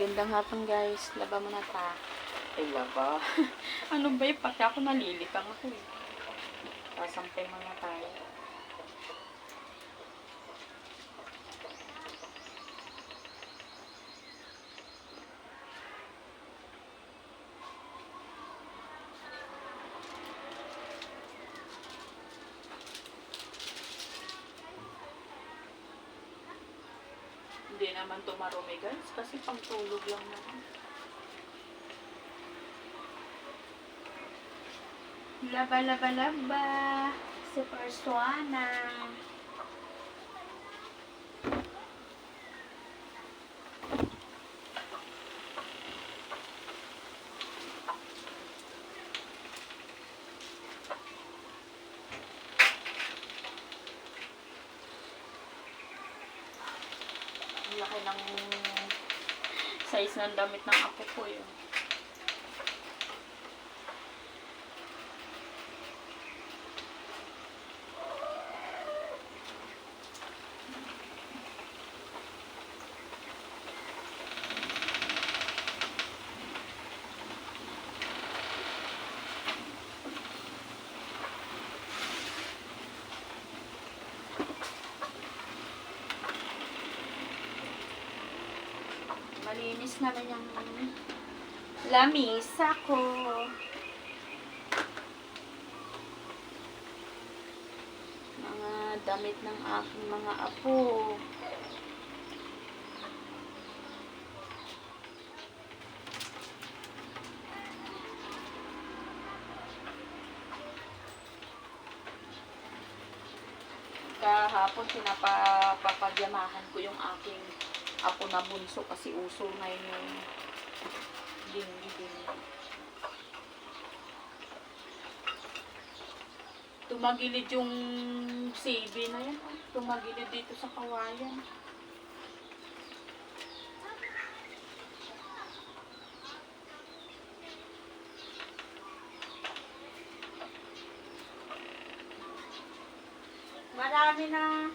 Gandang hapon guys. Laba mo na ta. Ay laba. Ano ba yung pati ako nalilitang ako eh. Sasampay mo na tayo. Hindi naman tumarumi guys kasi pang tulog lang naman. Laba, laba, laba. Super Suana. Ang laki ng size ng damit ng apo ko yun. Malinis naman yung lamisa ko. Mga damit ng aking mga apo. Kahapon pinapapagyamahan ko yung aking apo na bunso kasi uso ngayon yung ding-ding. Tumagilid yung CB na yan. Tumagilid dito sa kawayan. Marami na.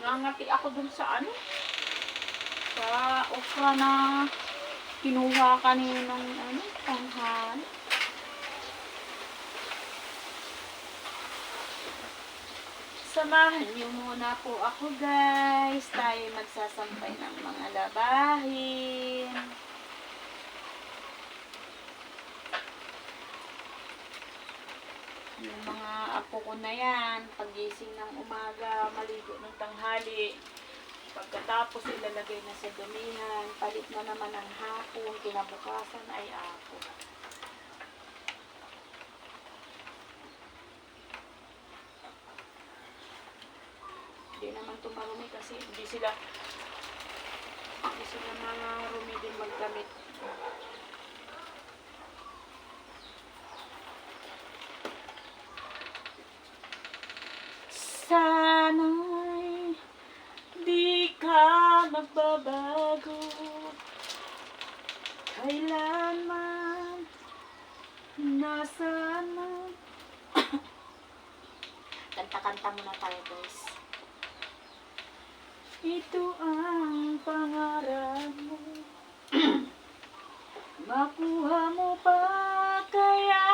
Nangati ako dun sa ano? Sa okra na kinuha kaninang ano, tanghali. Samahan niyo muna po ako guys. Tayo magsasampay ng mga labahin. Yung mga apo ko na yan, pagising ng umaga, maligo ng tanghali. Pagkatapos ilalagay na sa damihan, palit na naman ng hapon, kinabukasan ay apo. Hindi naman tumarumi kasi hindi sila mga rumi din magdamit. Sana'y di ka magbabago kailanman nasaan man. Kanta-kanta muna tayo guys. Ito ang pangarap mo. Makuha mo pa kaya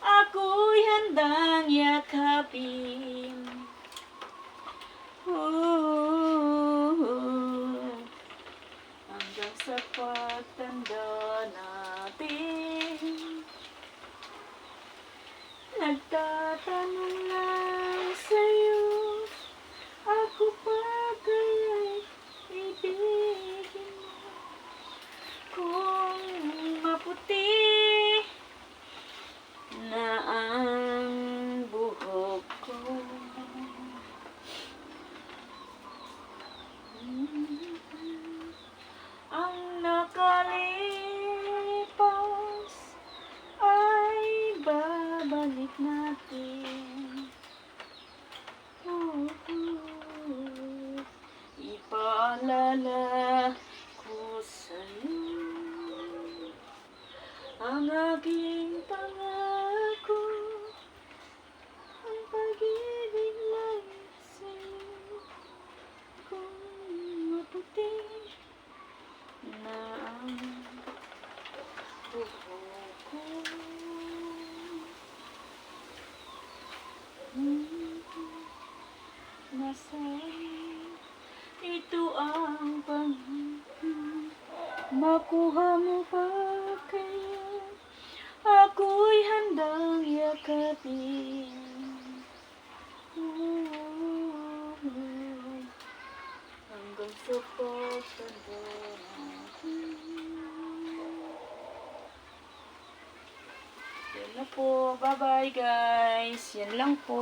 ako'y handang yakapin. Hanggang sa pagtanda natin, nagtatanong lang sa'yo, ako pa kaya'y ibigin mo. Kung maputi na ang buhok ko, ang nakalipas ay babalik natin. Ipinaalala ko sa'yo ang aking pangako, ang pag-ibig lang sa'yo. Kung maputi na ang buhok ko, nasaan ito ang pangako? Makuha mo pa kaya ako'y handang yakapin. Hanggang sa pagtanda natin. Yan na po. Bye-bye guys. Yan lang po.